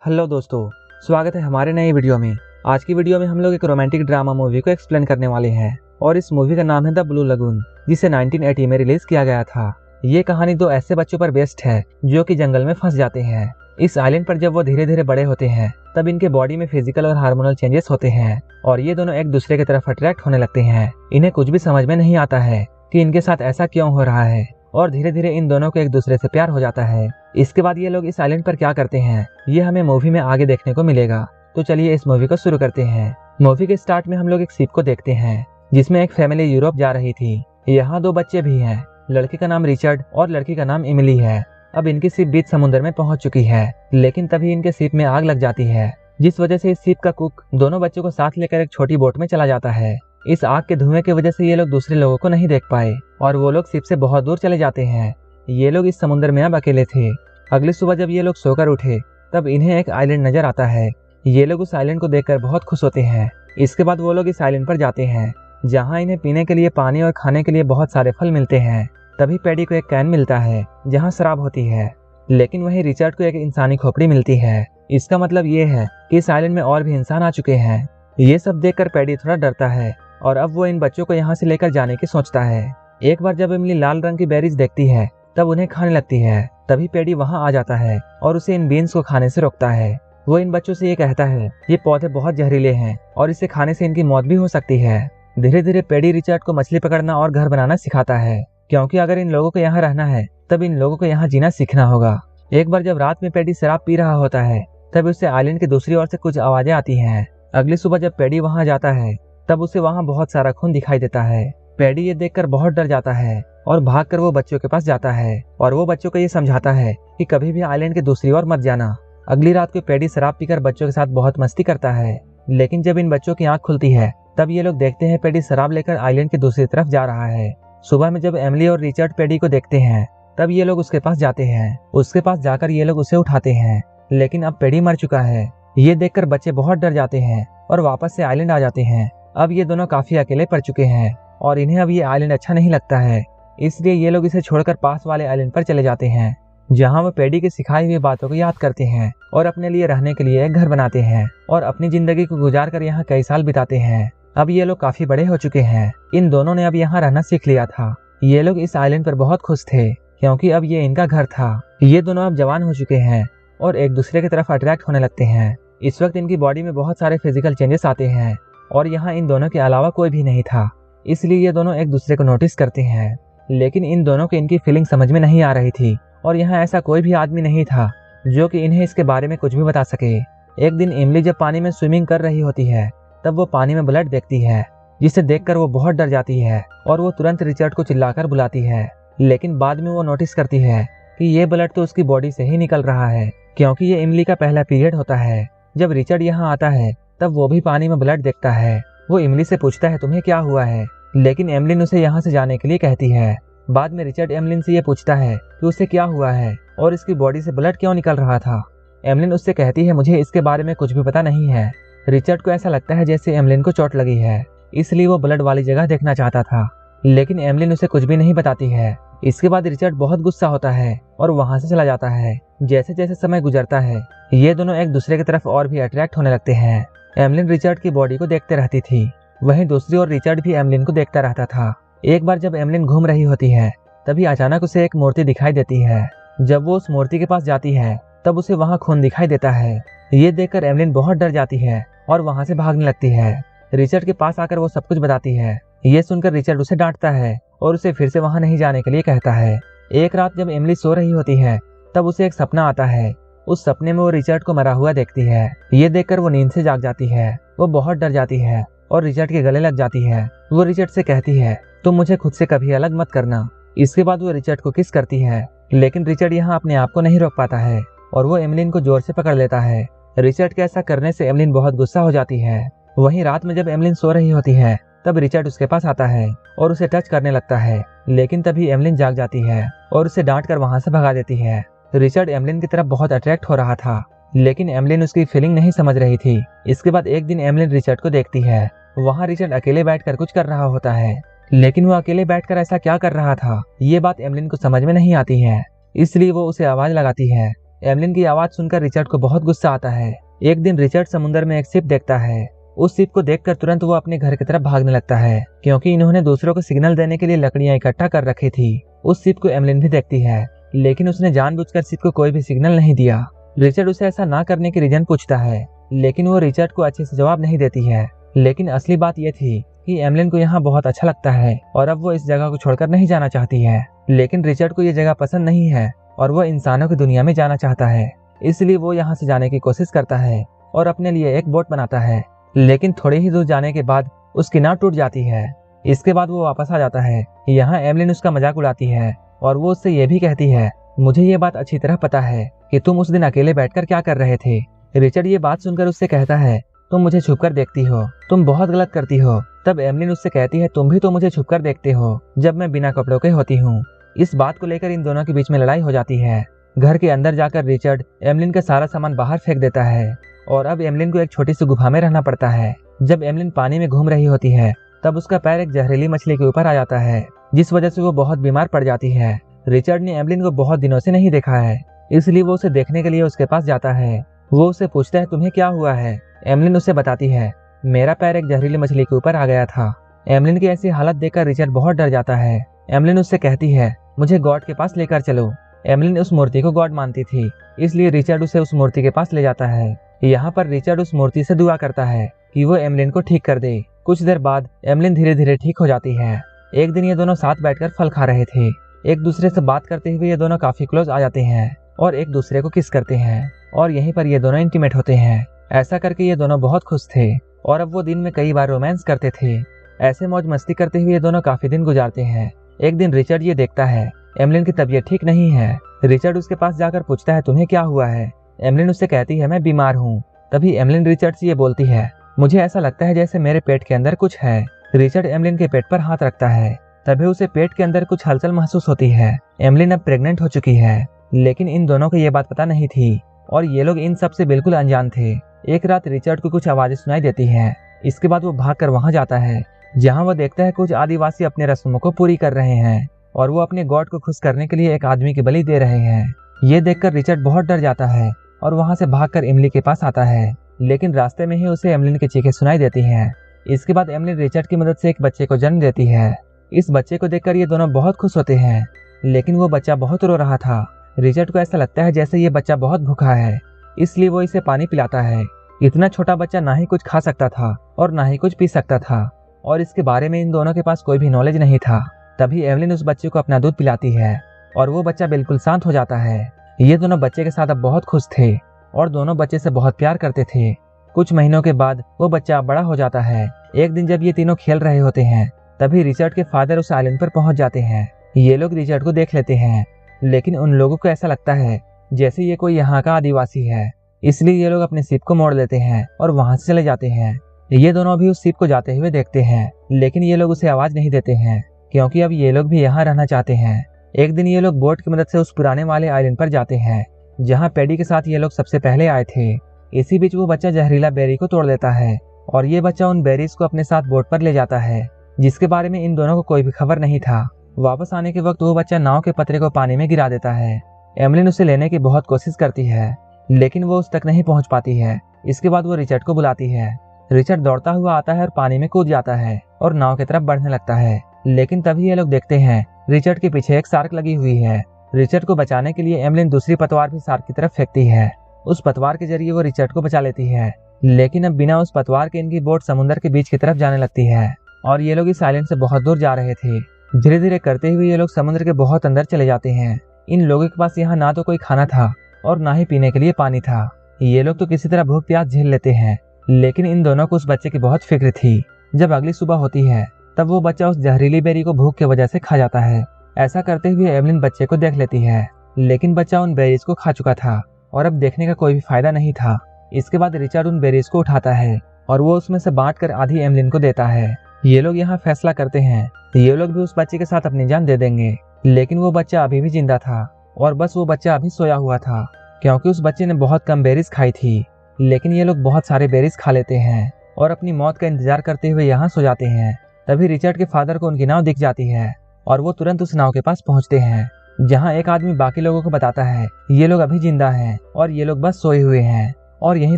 Hello दोस्तों, स्वागत है हमारे नए वीडियो में। आज की वीडियो में हम लोग एक रोमांटिक ड्रामा मूवी को एक्सप्लेन करने वाले हैं और इस मूवी का नाम है द ब्लू लगून, जिसे 1980 में रिलीज किया गया था। ये कहानी दो ऐसे बच्चों पर बेस्ड है जो कि जंगल में फंस जाते हैं। इस आइलैंड पर जब वो धीरे धीरे बड़े होते हैं तब इनके बॉडी में फिजिकल और हार्मोनल चेंजेस होते हैं और ये दोनों एक दूसरे की तरफ अट्रैक्ट होने लगते हैं। इन्हें कुछ भी समझ में नहीं आता है कि इनके साथ ऐसा क्यों हो रहा है और धीरे धीरे इन दोनों को एक दूसरे से प्यार हो जाता है। इसके बाद ये लोग इस आइलैंड पर क्या करते हैं ये हमें मूवी में आगे देखने को मिलेगा। तो चलिए इस मूवी को शुरू करते हैं। मूवी के स्टार्ट में हम लोग एक शिप को देखते हैं जिसमें एक फैमिली यूरोप जा रही थी। यहाँ दो बच्चे भी हैं, लड़के का नाम रिचर्ड और लड़की का नाम इमिली है। अब इनकी शिप बीच समुद्र में पहुंच चुकी है, लेकिन तभी इनके शिप में आग लग जाती है, जिस वजह से इस शिप का कुक दोनों बच्चों को साथ लेकर एक छोटी बोट में चला जाता है। इस आग के धुएं की वजह से ये लोग दूसरे लोगों को नहीं देख पाए और वो लोग शिप से बहुत दूर चले जाते हैं। ये लोग इस समुद्र में अब अकेले थे। अगली सुबह जब ये लोग सोकर उठे तब इन्हें एक आइलैंड नजर आता है। ये लोग उस आइलैंड को देखकर बहुत खुश होते हैं। इसके बाद वो लोग इस आइलैंड पर जाते हैं जहाँ इन्हें पीने के लिए पानी और खाने के लिए बहुत सारे फल मिलते हैं। तभी पैडी को एक कैन मिलता है जहाँ शराब होती है, लेकिन वहीं रिचर्ड को एक इंसानी खोपड़ी मिलती है। इसका मतलब ये है कि इस आइलैंड में और भी इंसान आ चुके हैं। ये सब देखकर पैडी थोड़ा डरता है और अब वो इन बच्चों को यहाँ से लेकर जाने की सोचता है। एक बार जब इमली लाल रंग की बेरीज देखती है तब उन्हें खाने लगती है। तभी पैडी वहाँ आ जाता है और उसे इन बीन्स को खाने से रोकता है। वो इन बच्चों से ये कहता है ये पौधे बहुत जहरीले हैं और इसे खाने से इनकी मौत भी हो सकती है। धीरे धीरे पैडी रिचर्ड को मछली पकड़ना और घर बनाना सिखाता है, क्योंकि अगर इन लोगों को यहाँ रहना है तब इन लोगों को यहाँ जीना सीखना होगा। एक बार जब रात में पैडी शराब पी रहा होता है तब उसे आइलैंड की दूसरी ओर से कुछ आवाजें आती हैं। अगली सुबह जब पैडी वहाँ जाता है तब उसे वहाँ बहुत सारा खून दिखाई देता है। पैडी ये देखकर बहुत डर जाता है और भागकर वो बच्चों के पास जाता है और वो बच्चों को ये समझाता है कि कभी भी आइलैंड की दूसरी ओर मत जाना। अगली रात को पैडी शराब पीकर बच्चों के साथ बहुत मस्ती करता है, लेकिन जब इन बच्चों की आंख खुलती है तब ये लोग देखते हैं पैडी शराब लेकर आइलैंड की दूसरी तरफ जा रहा है। सुबह में जब एमिली और रिचर्ड पैडी को देखते हैं तब ये लोग उसके पास जाते हैं। उसके पास जाकर ये लोग उसे उठाते हैं, लेकिन अब पैडी मर चुका है। ये देखकर बच्चे बहुत डर जाते हैं और वापस से आइलैंड आ जाते हैं। अब ये दोनों काफी अकेले पड़ चुके हैं और इन्हें अब ये आइलैंड अच्छा नहीं लगता है, इसलिए ये लोग इसे छोड़कर पास वाले आइलैंड पर चले जाते हैं जहाँ वो पैडी की सिखाई हुई बातों को याद करते हैं और अपने लिए रहने के लिए एक घर बनाते हैं और अपनी जिंदगी को गुजार कर यहाँ कई साल बिताते हैं। अब ये लोग काफी बड़े हो चुके हैं। इन दोनों ने अब यहाँ रहना सीख लिया था। ये लोग इस आइलैंड पर बहुत खुश थे क्योंकि अब ये इनका घर था। ये दोनों अब जवान हो चुके हैं और एक दूसरे की तरफ अट्रैक्ट होने लगते हैं। इस वक्त इनकी बॉडी में बहुत सारे फिजिकल चेंजेस आते हैं और यहाँ इन दोनों के अलावा कोई भी नहीं था, इसलिए ये दोनों एक दूसरे को नोटिस करते हैं। लेकिन इन दोनों को इनकी फीलिंग समझ में नहीं आ रही थी और यहाँ ऐसा कोई भी आदमी नहीं था जो कि इन्हें इसके बारे में कुछ भी बता सके। एक दिन इमली जब पानी में स्विमिंग कर रही होती है तब वो पानी में ब्लड देखती है, जिसे देखकर वो बहुत डर जाती है और वो तुरंत रिचर्ड को चिल्लाकर बुलाती है। लेकिन बाद में वो नोटिस करती है कि ये ब्लड तो उसकी बॉडी से ही निकल रहा है, क्योंकि ये इमली का पहला पीरियड होता है। जब रिचर्ड यहाँ आता है तब वो भी पानी में ब्लड देखता है। वो इमली से पूछता है तुम्हें क्या हुआ है, लेकिन एमलिन उसे यहाँ से जाने के लिए कहती है। बाद में रिचर्ड एमलिन से ये पूछता है कि उसे क्या हुआ है और इसकी बॉडी से ब्लड क्यों निकल रहा था। एमलिन उससे कहती है मुझे इसके बारे में कुछ भी पता नहीं है। रिचर्ड को ऐसा लगता है जैसे एमलिन को चोट लगी है, इसलिए वो ब्लड वाली जगह देखना चाहता था, लेकिन एमलिन उसे कुछ भी नहीं बताती है। इसके बाद रिचर्ड बहुत गुस्सा होता है और वहाँ से चला जाता है। जैसे जैसे समय गुजरता है ये दोनों एक दूसरे की तरफ और भी अट्रैक्ट होने लगते हैं। एमलिन रिचर्ड की बॉडी को देखते रहती थी, वहीं दूसरी ओर रिचर्ड भी एमलिन को देखता रहता था। एक बार जब एमलिन घूम रही होती है तभी अचानक उसे एक मूर्ति दिखाई देती है। जब वो उस मूर्ति के पास जाती है तब उसे वहाँ खून दिखाई देता है। ये देखकर एमलिन बहुत डर जाती है और वहाँ से भागने लगती है। रिचर्ड के पास आकर वो सब कुछ बताती है। ये सुनकर रिचर्ड उसे डांटता है और उसे फिर से वहाँ नहीं जाने के लिए कहता है। एक रात जब एमिली सो रही होती है तब उसे एक सपना आता है। उस सपने में वो रिचर्ड को मरा हुआ देखती है। ये देखकर वो नींद से जाग जाती है। वो बहुत डर जाती है और रिचर्ड के गले लग जाती है। वो रिचर्ड से कहती है तुम मुझे खुद से कभी अलग मत करना। इसके बाद वो रिचर्ड को किस करती है, लेकिन रिचर्ड यहाँ अपने आप को नहीं रोक पाता है और वो एमलिन को जोर से पकड़ लेता है। रिचर्ड के ऐसा करने से एमलिन बहुत गुस्सा हो जाती है। वहीं रात में जब एमलिन सो रही होती है तब रिचर्ड उसके पास आता है और उसे टच करने लगता है, लेकिन तभी एमलिन जाग जाती है और उसे डांट कर वहाँ से भगा देती है। रिचर्ड एमलिन की तरफ बहुत अट्रैक्ट हो रहा था, लेकिन एमलिन उसकी फीलिंग नहीं समझ रही थी। इसके बाद एक दिन एमलिन रिचर्ड को देखती है। वहाँ रिचर्ड अकेले बैठकर कुछ कर रहा होता है, लेकिन वो अकेले बैठकर ऐसा क्या कर रहा था ये बात एमलिन को समझ में नहीं आती है, इसलिए वो उसे आवाज लगाती है एमलिन की आवाज सुनकर रिचर्ड को बहुत गुस्सा आता है। एक दिन रिचर्ड समुद्र में एक शिप देखता है। उस शिप को देखकर तुरंत वो अपने घर की तरफ भागने लगता है, क्योंकि इन्होंने दूसरों को सिग्नल देने के लिए लकड़ियां इकट्ठा कर रखी थी। उस शिप को एमलिन भी देखती है, लेकिन उसने जानबूझकर शिप को कोई भी सिग्नल नहीं दिया। रिचर्ड उसे ऐसा ना करने की रीजन पूछता है, लेकिन वो रिचर्ड को अच्छे से जवाब नहीं देती है। लेकिन असली बात यह थी कि एमलिन को यहाँ बहुत अच्छा लगता है और अब वो इस जगह को छोड़कर नहीं जाना चाहती है। लेकिन रिचर्ड को ये जगह पसंद नहीं है और वो इंसानों की दुनिया में जाना चाहता है, इसलिए वो यहाँ से जाने की कोशिश करता है और अपने लिए एक बोट बनाता है। लेकिन थोड़ी ही दूर जाने के बाद उसकी नाव टूट जाती है। इसके बाद वो वापस आ जाता है। यहाँ एमलिन उसका मजाक उड़ाती है और वो उससे ये भी कहती है, मुझे ये बात अच्छी तरह पता है कि तुम उस दिन अकेले बैठकर क्या कर रहे थे। रिचर्ड ये बात सुनकर उससे कहता है, तुम मुझे छुपकर देखती हो, तुम बहुत गलत करती हो। तब एमलिन उससे कहती है, तुम भी तो मुझे छुपकर देखते हो जब मैं बिना कपड़ों के होती हूँ। इस बात को लेकर इन दोनों के बीच में लड़ाई हो जाती है। घर के अंदर जाकर रिचर्ड एमलिन का सारा सामान बाहर फेंक देता है और अब एमलिन को एक छोटी सी गुफा में रहना पड़ता है। जब एमलिन पानी में घूम रही होती है तब उसका पैर एक जहरीली मछली के ऊपर आ जाता है, जिस वजह से वो बहुत बीमार पड़ जाती है। रिचर्ड ने एमलिन को बहुत दिनों से नहीं देखा है, इसलिए वो उसे देखने के लिए उसके पास जाता है। वो उससे पूछता है, तुम्हें क्या हुआ है। एमलिन उसे बताती है, मेरा पैर एक जहरीली मछली के ऊपर आ गया था। एमलिन की ऐसी हालत देखकर रिचर्ड बहुत डर जाता है। एमलिन उससे कहती है, मुझे गॉड के पास लेकर चलो। एमलिन उस मूर्ति को गॉड मानती थी, इसलिए रिचर्ड उसे उस मूर्ति के पास ले जाता है। यहाँ पर रिचर्ड उस मूर्ति से दुआ करता है कि वो एमलिन को ठीक कर दे। कुछ देर बाद एमलिन धीरे धीरे ठीक हो जाती है। एक दिन ये दोनों साथ बैठकर फल खा रहे थे। एक दूसरे से बात करते हुए ये दोनों काफी क्लोज आ जाते हैं और एक दूसरे को किस करते हैं और यहीं पर ये दोनों इंटीमेट होते हैं। ऐसा करके ये दोनों बहुत खुश थे और अब वो दिन में कई बार रोमांस करते थे। ऐसे मौज मस्ती करते हुए ये दोनों काफी दिन गुजारते हैं। एक दिन रिचर्ड ये देखता है एमलिन की तबीयत ठीक नहीं है। रिचर्ड उसके पास जाकर पूछता है, तुम्हें क्या हुआ है। एमलिन उससे कहती है, मैं बीमार हूँ। तभी एमलिन रिचर्ड से ये बोलती है, मुझे ऐसा लगता है जैसे मेरे पेट के अंदर कुछ है। रिचर्ड एमलिन के पेट पर हाथ रखता है, तभी उसे पेट के अंदर कुछ हलचल महसूस होती है। एमलिन अब प्रेग्नेंट हो चुकी है, लेकिन इन दोनों को ये बात पता नहीं थी और ये लोग इन सब से बिल्कुल अनजान थे। एक रात रिचर्ड को कुछ आवाजें सुनाई देती हैं। इसके बाद वो भागकर वहां जाता है, जहां वो देखता है कुछ आदिवासी अपने रस्मों को पूरी कर रहे हैं और वो अपने गॉड को खुश करने के लिए एक आदमी की बलि दे रहे हैं। ये देखकर रिचर्ड बहुत डर जाता है और वहां से भागकर एमिली के पास आता है, लेकिन रास्ते में ही उसे एमलिन की चीखें सुनाई देती हैं। इसके बाद एमलिन रिचर्ड की मदद से एक बच्चे को जन्म देती है। इस बच्चे को देखकर ये दोनों बहुत खुश होते हैं, लेकिन वो बच्चा बहुत रो रहा था। रिचर्ड को ऐसा लगता है जैसे ये बच्चा बहुत भूखा है, इसलिए वो इसे पानी पिलाता है। इतना छोटा बच्चा ना ही कुछ खा सकता था और ना ही कुछ पी सकता था और इसके बारे में इन दोनों के पास कोई भी नॉलेज नहीं था। तभी एमलिन उस बच्चे को अपना दूध पिलाती है और वो बच्चा बिल्कुल शांत हो जाता है। ये दोनों बच्चे के साथ अब बहुत खुश थे और दोनों बच्चे से बहुत प्यार करते थे। कुछ महीनों के बाद वो बच्चा बड़ा हो जाता है। एक दिन जब ये तीनों खेल रहे होते हैं, तभी रिचर्ड के फादर उस आइलैंड पर पहुंच जाते हैं। ये लोग रिचर्ड को देख लेते हैं, लेकिन उन लोगों को ऐसा लगता है जैसे ये कोई यहाँ का आदिवासी है, इसलिए ये लोग अपने शिप को मोड़ लेते हैं और वहां से चले जाते हैं। ये दोनों भी उस शिप को जाते हुए देखते हैं, लेकिन ये लोग उसे आवाज नहीं देते हैं, क्योंकि अब ये लोग भी यहाँ रहना चाहते हैं। एक दिन ये लोग बोट की मदद से उस पुराने वाले आइलैंड पर जाते हैं, जहाँ पैडी के साथ ये लोग सबसे पहले आए थे। इसी बीच वो बच्चा जहरीला बेरी को तोड़ लेता है और ये बच्चा उन बेरीज को अपने साथ बोट पर ले जाता है, जिसके बारे में इन दोनों को कोई भी खबर नहीं था। वापस आने के वक्त वो बच्चा नाव के पतरे को पानी में गिरा देता है। एमलिन उसे लेने की बहुत कोशिश करती है, लेकिन वो उस तक नहीं पहुंच पाती है। इसके बाद वो रिचर्ड को बुलाती है। रिचर्ड दौड़ता हुआ आता है और पानी में कूद जाता है और नाव की तरफ बढ़ने लगता है, लेकिन तभी ये लोग देखते हैं रिचर्ड के पीछे एक शार्क लगी हुई है। रिचर्ड को बचाने के लिए एमलिन दूसरी पतवार भी शार्क की तरफ फेंकती है। उस पतवार के जरिए वो रिचर्ड को बचा लेती है, लेकिन अब बिना उस पतवार के इनकी बोट समुद्र के बीच की तरफ जाने लगती है और ये लोग इस आइलैंड से बहुत दूर जा रहे थे। धीरे धीरे करते हुए ये लोग समुद्र के बहुत अंदर चले जाते हैं। इन लोगों के पास यहाँ ना तो कोई खाना था और ना ही पीने के लिए पानी था। ये लोग तो किसी तरह भूख प्यास झेल लेते हैं, लेकिन इन दोनों को उस बच्चे की बहुत फिक्र थी। जब अगली सुबह होती है तब वो बच्चा उस जहरीली बेरी को भूख की वजह से खा जाता है। ऐसा करते हुए एमलिन बच्चे को देख लेती है, लेकिन बच्चा उन बेरीज को खा चुका था और अब देखने का कोई भी फायदा नहीं था। इसके बाद रिचर्ड उन बेरीज को उठाता है और वो उसमें से बांटकर आधी एमलिन को देता है। ये लोग यहाँ फैसला करते हैं ये लोग भी उस बच्चे के साथ अपनी जान दे देंगे, लेकिन वो बच्चा अभी भी जिंदा था और बस वो बच्चा अभी सोया हुआ था, क्योंकि उस बच्चे ने बहुत कम बेरीज खाई थी। लेकिन ये लोग बहुत सारे बेरीज खा लेते हैं और अपनी मौत का इंतजार करते हुए यहाँ सो जाते हैं। तभी रिचर्ड के फादर को उनकी नाव दिख जाती है और वो तुरंत उस नाव के पास पहुंचते हैं। जहाँ एक आदमी बाकी लोगों को बताता है ये लोग अभी जिंदा हैं और ये लोग बस सोए हुए हैं, और यहीं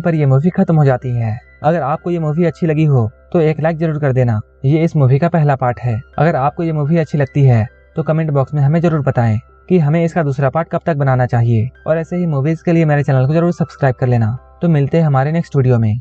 पर ये मूवी खत्म हो जाती है। अगर आपको ये मूवी अच्छी लगी हो तो एक लाइक जरूर कर देना। ये इस मूवी का पहला पार्ट है। अगर आपको ये मूवी अच्छी लगती है तो कमेंट बॉक्स में हमें जरूर बताएं कि हमें इसका दूसरा पार्ट कब तक बनाना चाहिए, और ऐसे ही मूवीज के लिए मेरे चैनल को जरूर सब्सक्राइब कर लेना। तो मिलते हैं हमारे नेक्स्ट वीडियो में।